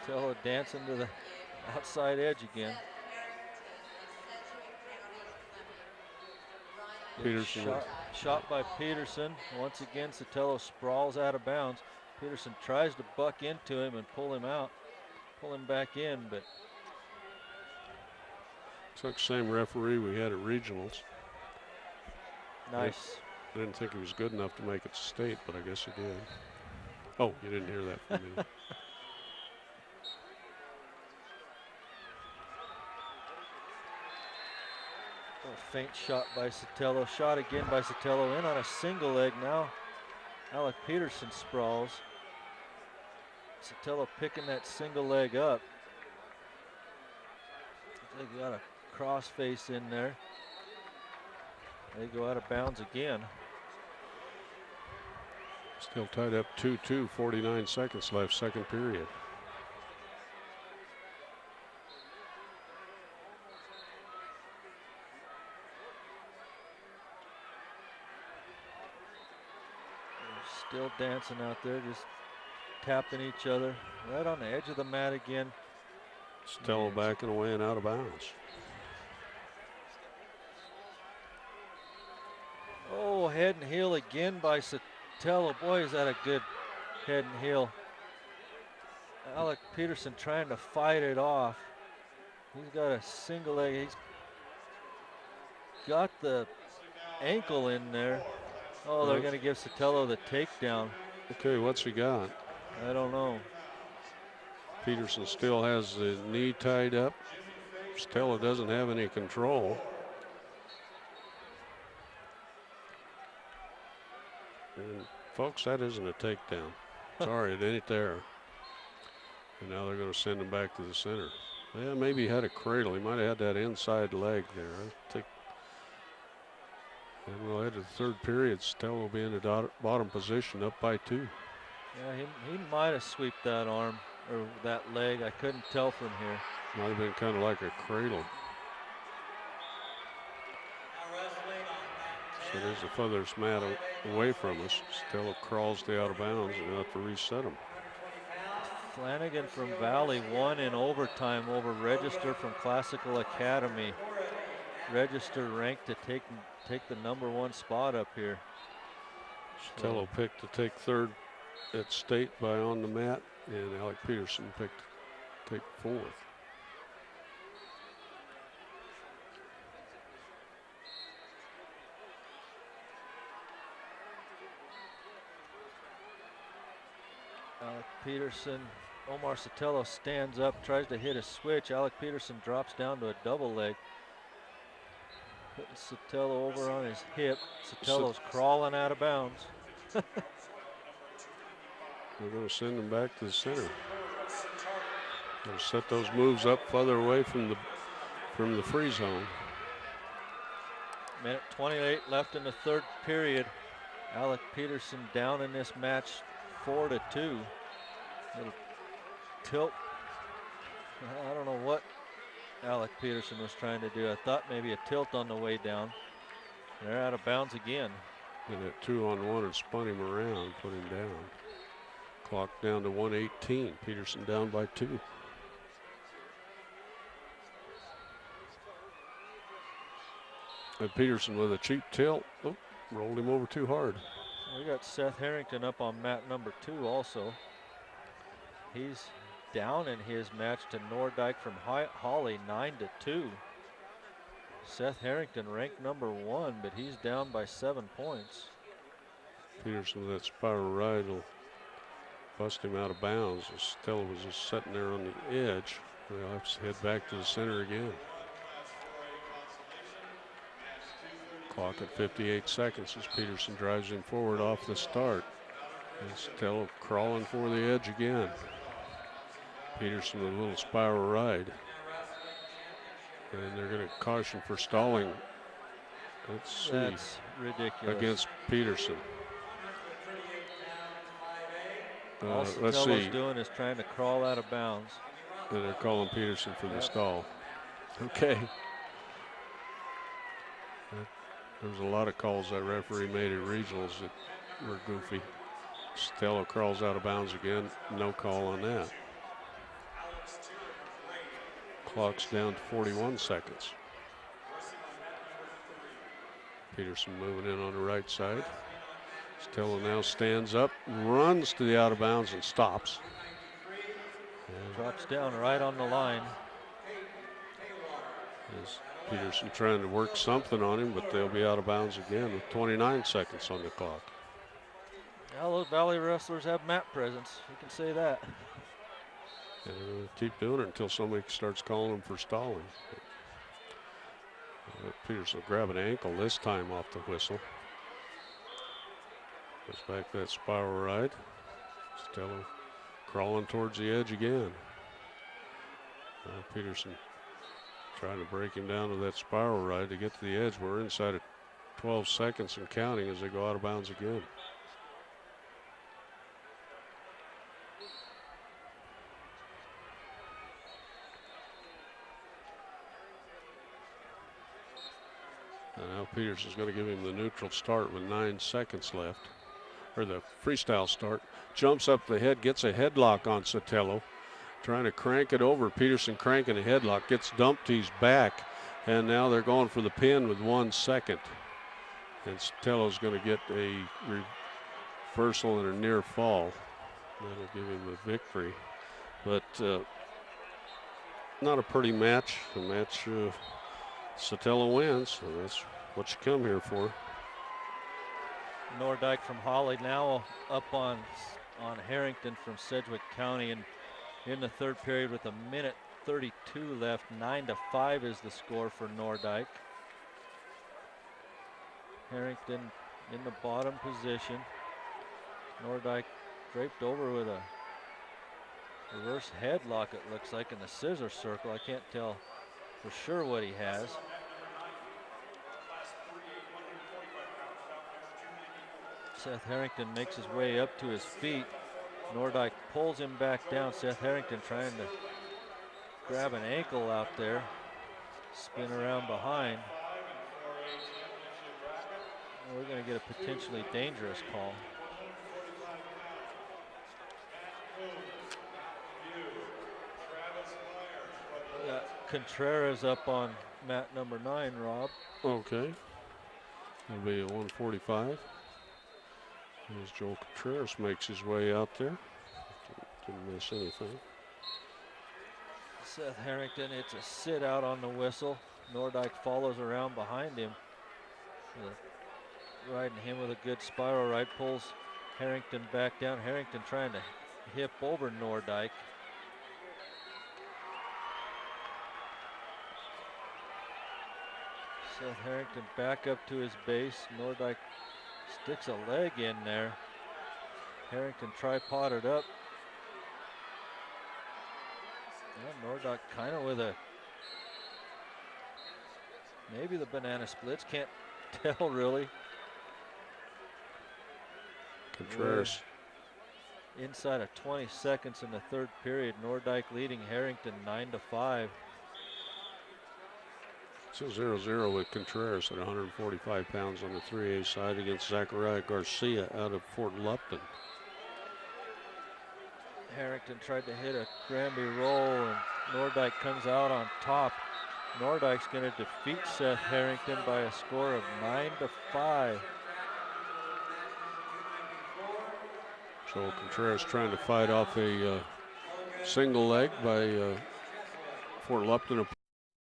Sotelo dancing to the outside edge again. Peterson. Shot by Peterson. Once again, Sotelo sprawls out of bounds. Peterson tries to buck into him and pull him out, pull him back in, but. It's like the same referee we had at regionals. Nice. I didn't think he was good enough to make it to state, but I guess he did. Oh, you didn't hear that from me. A faint shot by Sotelo. Shot again by Sotelo. In on a single leg now. Alec Peterson sprawls. Sotelo picking that single leg up. They got a cross face in there. They go out of bounds again. Still tied up 2-2, 49 seconds left, second period. Still dancing out there, just tapping each other. Right on the edge of the mat again. Still backing away and out of bounds. Oh, head and heel again by Sotelo. Boy, is that a good head and heel. Alec Peterson trying to fight it off. He's got a single leg. He's got the ankle in there. Oh, they're going to give Sotelo the takedown. Okay, what's he got? I don't know. Peterson still has the knee tied up. Sotelo doesn't have any control. And folks, that isn't a takedown. Sorry, it ain't there. And now they're going to send him back to the center. Yeah, maybe he had a cradle. He might have had that inside leg there. I think. And we'll head to the third period. Sotelo will be in the bottom position, up by 2. Yeah, he might have swept that arm or that leg. I couldn't tell from here. Might have been kind of like a cradle. So there's the furthest mat away from us. Sotelo crawls to out of bounds and we'll have to reset him. Flanagan from Valley won in overtime over Register from Classical Academy. Register ranked to take the #1 spot up here. Sotelo picked to take third at state by on the mat, and Alec Peterson picked to take fourth. Alec Peterson, Omar Sotelo stands up, tries to hit a switch. Alec Peterson drops down to a double leg. Putting Sotelo over on his hip. Sotelo's crawling out of bounds. We're going to send him back to the center. They'll set those moves up further away from the free zone. Minute 28 left in the third period. Alec Peterson down in this match 4-2. Little tilt. I don't know what Alec Peterson was trying to do. I thought maybe a tilt on the way down. They're out of bounds again. And that 2-on-1 and spun him around, put him down. Clock down to 1:18. Peterson down by 2. And Peterson with a cheap tilt. Oh, rolled him over too hard. We got Seth Harrington up on mat #2 also. He's down in his match to Nordyke from Holly 9-2. Seth Harrington ranked #1, but he's down by 7 points. Peterson with that spiral ride will bust him out of bounds. Sotelo was just sitting there on the edge. They'll have to head back to the center again. Clock at 58 seconds as Peterson drives him forward off the start. And Sotelo crawling for the edge again. Peterson with a little spiral ride. And they're going to caution for stalling. Let's see. That's ridiculous. Against Peterson. All let's Sotelo's see. doing is trying to crawl out of bounds. And they're calling Peterson for the stall. Okay. There's a lot of calls that referee made at regionals that were goofy. Sotelo crawls out of bounds again. No call on that. Clock's down to 41 seconds. Peterson moving in on the right side. Sotelo now stands up, runs to the out of bounds and stops. And Drops down right on the line. is Peterson trying to work something on him, but they'll be out of bounds again with 29 seconds on the clock. Well, those Valley wrestlers have mat presence. You can say that. And they're going to keep doing it until somebody starts calling them for stalling. Peterson will grab an ankle this time off the whistle. Goes back to that spiral ride. Sotelo crawling towards the edge again. Peterson trying to break him down to that spiral ride to get to the edge. We're inside of 12 seconds and counting as they go out of bounds again. And now Peterson's going to give him the neutral start with 9 seconds left. Or the freestyle start. Jumps up the head, gets a headlock on Sotelo. Trying to crank it over. Peterson cranking a headlock. Gets dumped to his back. And now they're going for the pin with 1 second. And Sotelo's going to get a reversal and a near fall. That'll give him the victory. But not a pretty match. The match Sotelo wins, so that's what you come here for. Nordyke from Holly now up on Harrington from Sedgwick County, and in the third period with 1:32 left. 9-5 is the score for Nordyke. Harrington in the bottom position. Nordyke draped over with a reverse headlock, it looks like, in the scissor circle. I can't tell for sure what he has. Seth Harrington makes his way up to his feet. Nordyke pulls him back down. Seth Harrington trying to grab an ankle out there. Spin around behind. We're going to get a potentially dangerous call. Contreras up on mat number 9, Rob. Okay. It'll be at 1:45. As Joel Contreras makes his way out there. Didn't miss anything. Seth Harrington, it's a sit out on the whistle. Nordyke follows around behind him. Riding him with a good spiral ride, pulls Harrington back down. Harrington trying to hip over Nordyke. Seth Harrington back up to his base. Nordyke sticks a leg in there. Harrington tripoded up. Yeah, Nordyke kind of with a, maybe the banana splits, can't tell really. Contreras. Inside of 20 seconds in the third period. Nordyke leading Harrington 9-5. So 0-0 with Contreras at 145 pounds on the 3A side against Zachariah Garcia out of Fort Lupton. Harrington tried to hit a Granby roll, and Nordyke comes out on top. Nordyke's going to defeat Seth Harrington by a score of 9-5. Joel Contreras trying to fight off a single leg by Fort Lupton.